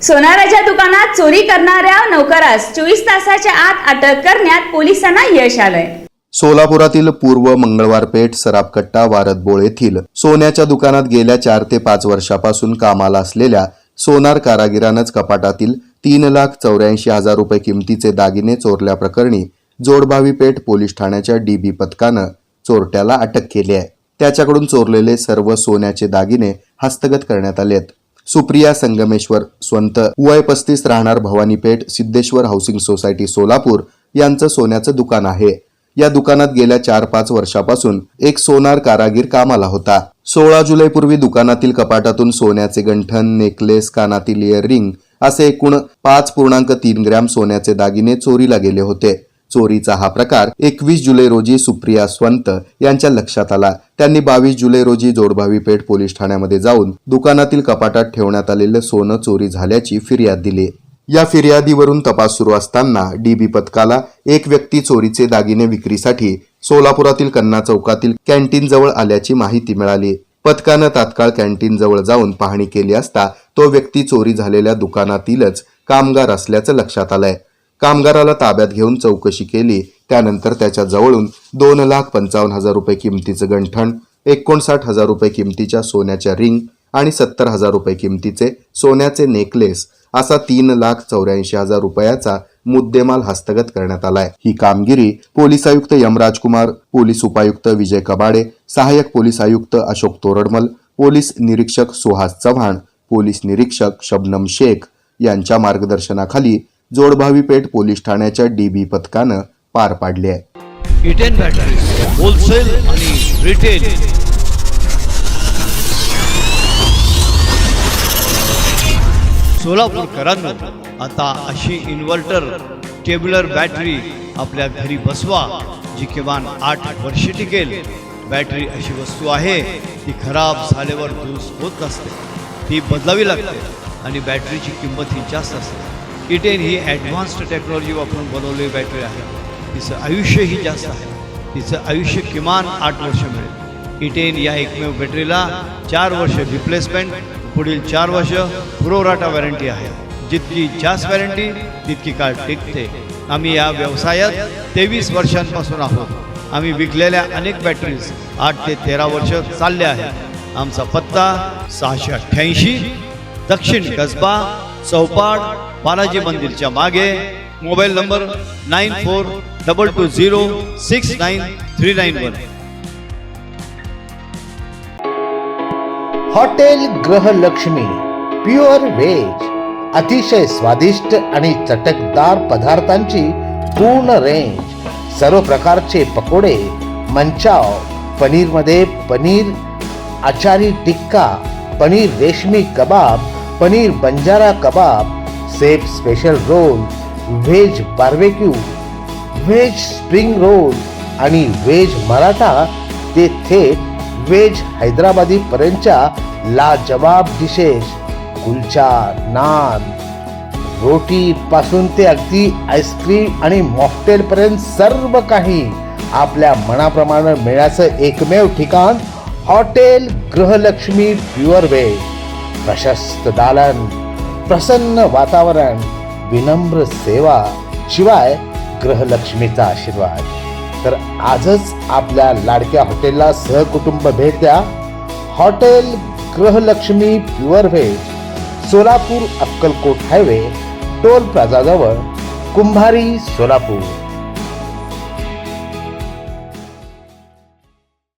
सोनाराच्या दुकानात चोरी करणाऱ्या नौकरास 24 तासाच्या आत अटक करण्यात पोलिसांना यश आलंय। सोलापुरातील पूर्व मंगळवार पेठ सराफकट्टा वारदबोळ येथील सोन्याच्या दुकानात गेल्या 4 ते 5 वर्षापासून कामाला असलेल्या सोनार कारागिरानंच कपाटातील 3,84,000 रुपये किमतीचे दागिने चोरल्याप्रकरणी जोडभावी पेठ पोलीस ठाण्याच्या डीबी पथकानं चोरट्याला अटक केली आहे। त्याच्याकडून चोरलेले सर्व सोन्याचे दागिने हस्तगत करण्यात आलेत। सुप्रिया संगमेश्वर स्वंत वय 35 राहणार भवानीपेठ सिद्धेश्वर हाऊसिंग सोसायटी सोलापूर यांचं सोन्याचं दुकान आहे। या दुकानात गेल्या 4-5 वर्षापासून एक सोनार कारागीर कामाला होता। 16 जुलैपूर्वी दुकानातील कपाटातून सोन्याचे गंठण, नेकलेस, कानातील इयररिंग असे एकूण 5.3 ग्रॅम सोन्याचे दागिने चोरीला गेले होते। चोरीचा हा प्रकार 21 जुलै रोजी सुप्रिया स्वंत यांच्या लक्षात आला। त्यांनी 22 जुलै रोजी जोडभावी पेठ पोलीस ठाण्यामध्ये जाऊन दुकानातील कपाटात ठेवण्यात आलेलं सोनं चोरी झाल्याची फिर्याद दिली। या फिर्यादीवरून तपास सुरू असताना डीबी पथकाला एक व्यक्ती चोरीचे दागिने विक्रीसाठी सोलापुरातील कन्ना चौकातील कॅन्टीन जवळ आल्याची माहिती मिळाली। पथकानं तात्काळ कॅन्टीन जवळ जाऊन पाहणी केली असता तो व्यक्ती चोरी झालेल्या दुकानातीलच कामगार असल्याचं लक्षात आलंय। कामगाराला ताब्यात घेऊन चौकशी केली। त्यानंतर त्याच्या जवळून 2,55,000 रुपये किमतीचं गंठण, 59,000 रुपये किमतीच्या सोन्याच्या रिंग आणि 70,000 रुपये किमतीचे सोन्याचे नेकलेस असा 3,84,000 रुपयाचा मुद्देमाल हस्तगत करण्यात आलाय। ही कामगिरी पोलीस आयुक्त यमराज कुमार, पोलीस उपायुक्त विजय कबाडे, सहाय्यक पोलीस आयुक्त अशोक तोरडमल, पोलीस निरीक्षक सुहास चव्हाण, पोलीस निरीक्षक शबनम शेख यांच्या मार्गदर्शनाखाली जोडभावी पेठ पोलीस ठाण्याच्या डीबी पथकानं पार पाडले आहे। इटेन बॅटरी होलसेल आणि रिटेल सोलापूरकरांनो, आता अशी इन्व्हर्टर टेब्युलर बॅटरी आपल्या घरी बसवा जी किमान 8 वर्षे टिकेल। बॅटरी अशी वस्तू आहे ती खराब झाल्यावर दुरुस्त होत नसते, ती बदलावी लागते आणि बॅटरीची किंमत ही जास्त असते। इटेन ही ॲडव्हान्स्ड टेक्नॉलॉजी वापरून बनवलेली बॅटरी आहे। तिचं आयुष्यही जास्त आहे, तिचं आयुष्य किमान 8 वर्ष मिळेल। इटेन या एकमेव बॅटरीला 4 वर्ष रिप्लेसमेंट, पुढील 4 वर्ष पुरवठा वॉरंटी आहे। जितकी जास्त वॉरंटी तितकी काळ टिकते। आम्ही या व्यवसायात 23 वर्षांपासून आहोत। आम्ही विकलेल्या अनेक बॅटरीज 8 ते 13 वर्ष चालल्या आहेत। आमचा पत्ता 688 दक्षिण कसबा चौपाड बालाजी मंदिरच्या मागे। Mobile number 9422069391। Hotel Grihalakshmi pure veg, अतिशय स्वादिष्ट आणि चटकदार पदार्थांची पूर्ण रेंज। सर्व प्रकारचे पकोडे, मंचाव, पनीरमध्ये पनीर आचारी tikka, paneer reshmi kebab, paneer banjara kebab, chef special roll, veg barbecue, veg spring roll आणि व्हेज मराठा ते थेट व्हेज हैदराबादी पर्यंतच्या लाजवाब डिशेस, कुलचा, नान, रोटी पासून ते अगदी आईस्क्रीम आणि मॉकटेल पर्यंत सर्व काही आपल्या मनाप्रमाणे मिळायचं एकमेव ठिकाण हॉटेल गृहलक्ष्मी प्युअर व्हेज। प्रशस्त दालन, प्रसन्न वातावरण, विनम्र सेवा, शिवाय गृहलक्ष्मीचा आशीर्वाद। तर आजच आपल्या लाडक्या हॉटेलला सहकुटुंब भेट द्या। Hotel Grihalakshmi pure veg, Solapur Akkalkot highway, toll plaza जवळ, कुंभारी, सोलापूर।